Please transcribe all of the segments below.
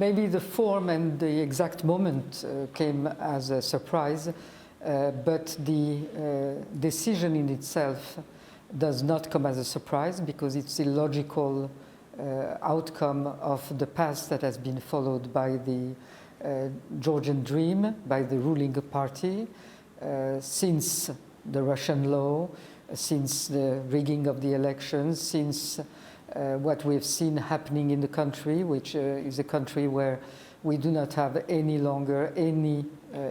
maybe the form and the exact moment came as a surprise, but the decision in itself does not come as a surprise because it's a logical outcome of the path that has been followed by the Georgian Dream, by the ruling party, since the Russian law, since the rigging of the elections, since what we've seen happening in the country, which is a country where we do not have any longer any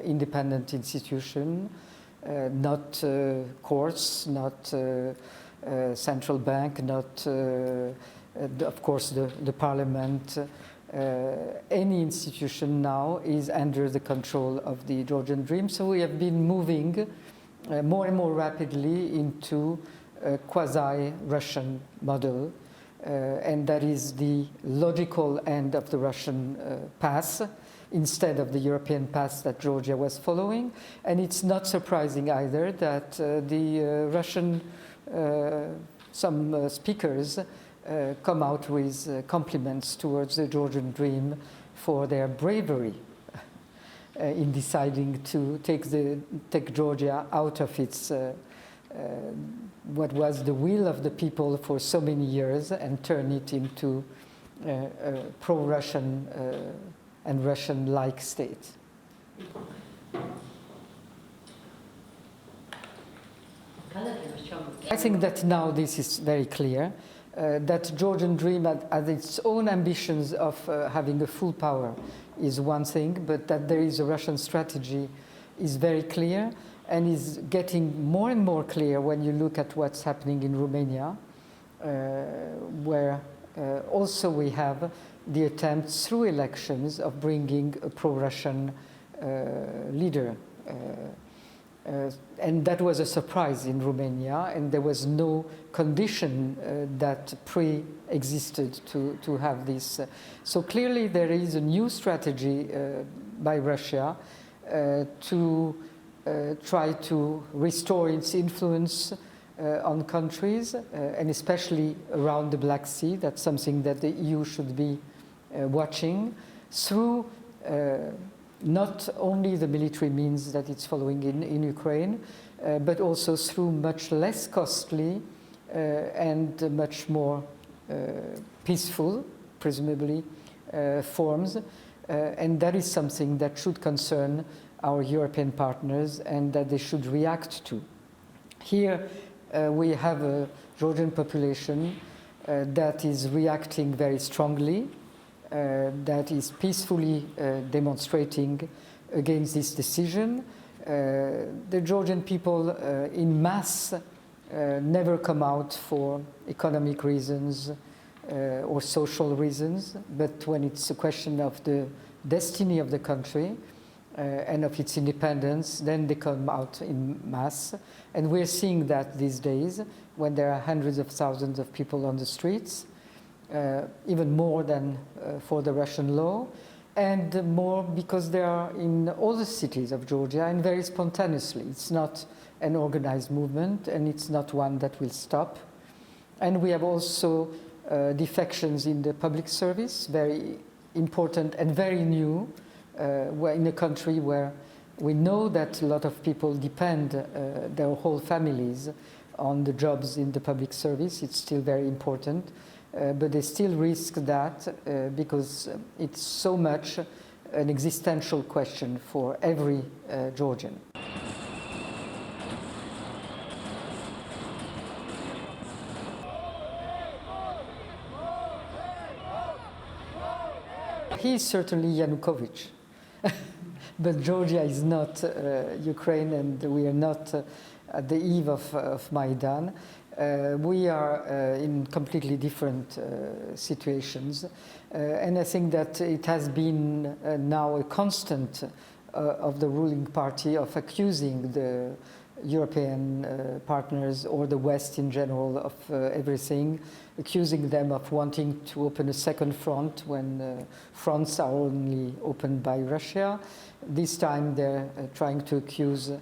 independent institution, not courts, not central bank, not, of course, the parliament. Any institution now is under the control of the Georgian Dream. So we have been moving more and more rapidly into a quasi-Russian model. And that is the logical end of the Russian path instead of the European path that Georgia was following. And it's not surprising either that the Russian, some speakers come out with compliments towards the Georgian Dream for their bravery in deciding to take Georgia out of its what was the will of the people for so many years and turn it into a pro-Russian and Russian-like state. I think that now this is very clear, that Georgian Dream has its own ambitions of having a full power is one thing, but that there is a Russian strategy is very clear and is getting more and more clear when you look at what's happening in Romania, where also we have the attempt through elections of bringing a pro-Russian leader. And that was a surprise in Romania, and there was no condition that pre-existed to have this. So clearly there is a new strategy by Russia to try to restore its influence on countries, and especially around the Black Sea. That's something that the EU should be watching through not only the military means that it's following in Ukraine, but also through much less costly and much more peaceful, presumably, forms. And that is something that should concern our European partners and that they should react to. Here we have a Georgian population that is reacting very strongly, that is peacefully demonstrating against this decision. The Georgian people in mass never come out for economic reasons or social reasons, but when it's a question of the destiny of the country and of its independence, then they come out in mass. And we're seeing that these days when there are hundreds of thousands of people on the streets, even more than for the Russian law, and more because they are in all the cities of Georgia and very spontaneously. It's not an organized movement, and it's not one that will stop. And we have also defections in the public service, very important and very new, in a country where we know that a lot of people depend their whole families on the jobs in the public service. It's still very important. But they still risk that because it's so much an existential question for every Georgian. He is certainly Yanukovych, but Georgia is not Ukraine, and we are not at the eve of Maidan. We are in completely different situations, and I think that it has been now a constant of the ruling party of accusing the European partners or the West in general of everything, accusing them of wanting to open a second front when fronts are only opened by Russia. This time they're trying to accuse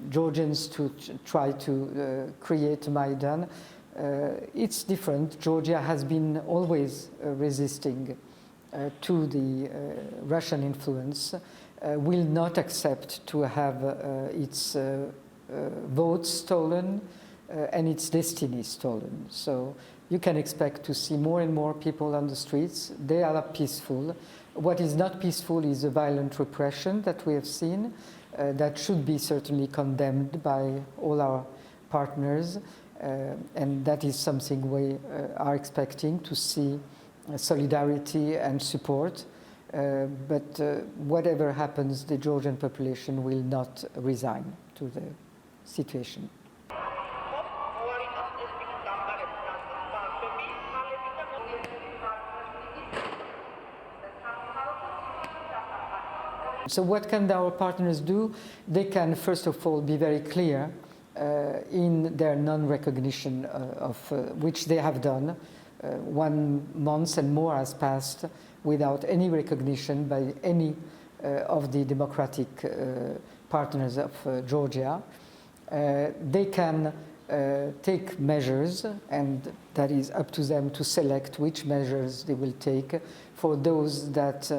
Georgians to try to create Maidan. It's different. Georgia has been always resisting to the Russian influence will not accept to have its votes stolen and its destiny stolen. So you can expect to see more and more people on the streets. They are peaceful. What is not peaceful is the violent repression that we have seen. That should be certainly condemned by all our partners. And that is something we are expecting to see solidarity and support. But whatever happens, the Georgian population will not resign to the situation. So what can our partners do? They can, first of all, be very clear in their non-recognition of which they have done. 1 month and more has passed without any recognition by any of the democratic partners of Georgia. They can take measures, and that is up to them to select which measures they will take for those that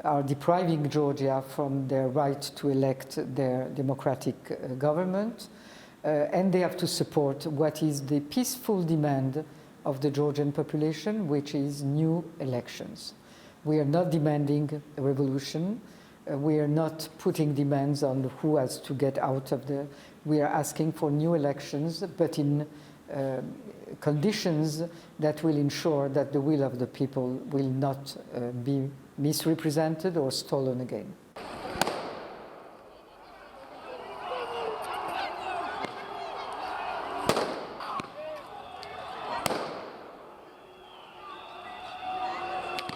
are depriving Georgia from their right to elect their democratic government. And they have to support what is the peaceful demand of the Georgian population, which is new elections. We are not demanding a revolution. We are not putting demands on who has to get out of the... We are asking for new elections, but in conditions that will ensure that the will of the people will not be misrepresented or stolen again.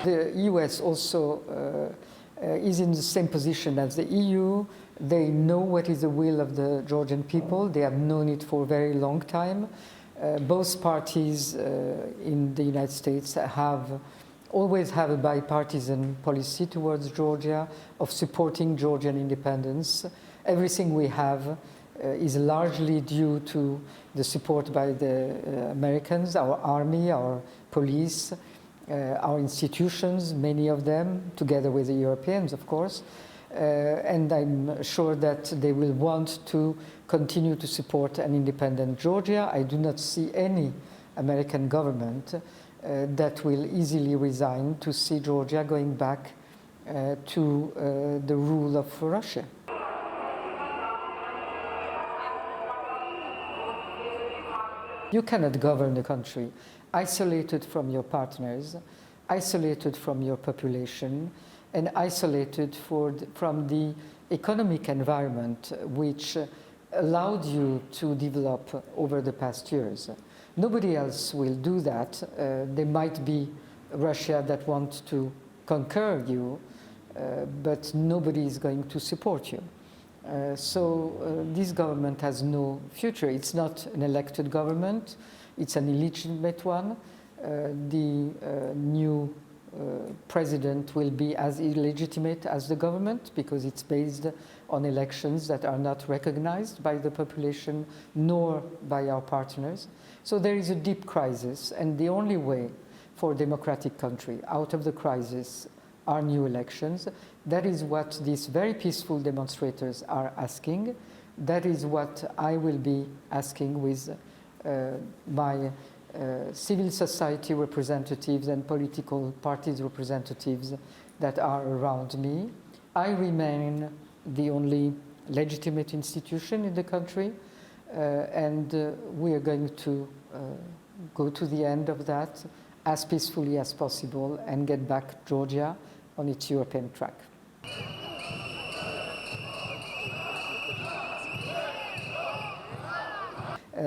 The US also is in the same position as the EU. They know what is the will of the Georgian people. They have known it for a very long time. Both parties in the United States always have a bipartisan policy towards Georgia of supporting Georgian independence. Everything we have is largely due to the support by the Americans, our army, our police, our institutions, many of them, together with the Europeans, of course. And I'm sure that they will want to continue to support an independent Georgia. I do not see any American government that will easily resign to see Georgia going back to the rule of Russia. You cannot govern a country isolated from your partners, isolated from your population, and isolated from the economic environment which allowed you to develop over the past years. Nobody else will do that. There might be Russia that wants to conquer you, but nobody is going to support you. So this government has no future. It's not an elected government. It's an illegitimate one. The new president will be as illegitimate as the government because it's based on elections that are not recognized by the population nor by our partners. So there is a deep crisis, and the only way for a democratic country out of the crisis are new elections. That is what these very peaceful demonstrators are asking. That is what I will be asking with my civil society representatives and political parties representatives that are around me. I remain the only legitimate institution in the country, and we are going to go to the end of that as peacefully as possible and get back Georgia on its European track.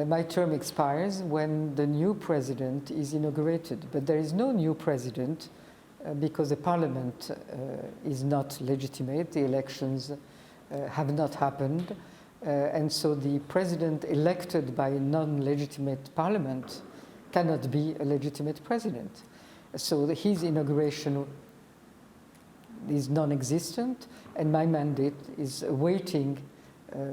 My term expires when the new president is inaugurated, but there is no new president because the parliament is not legitimate, the elections have not happened, and so the president elected by a non-legitimate parliament cannot be a legitimate president. So his inauguration is non-existent, and my mandate is awaiting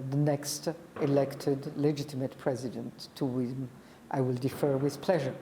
the next elected legitimate president, to whom I will defer with pleasure.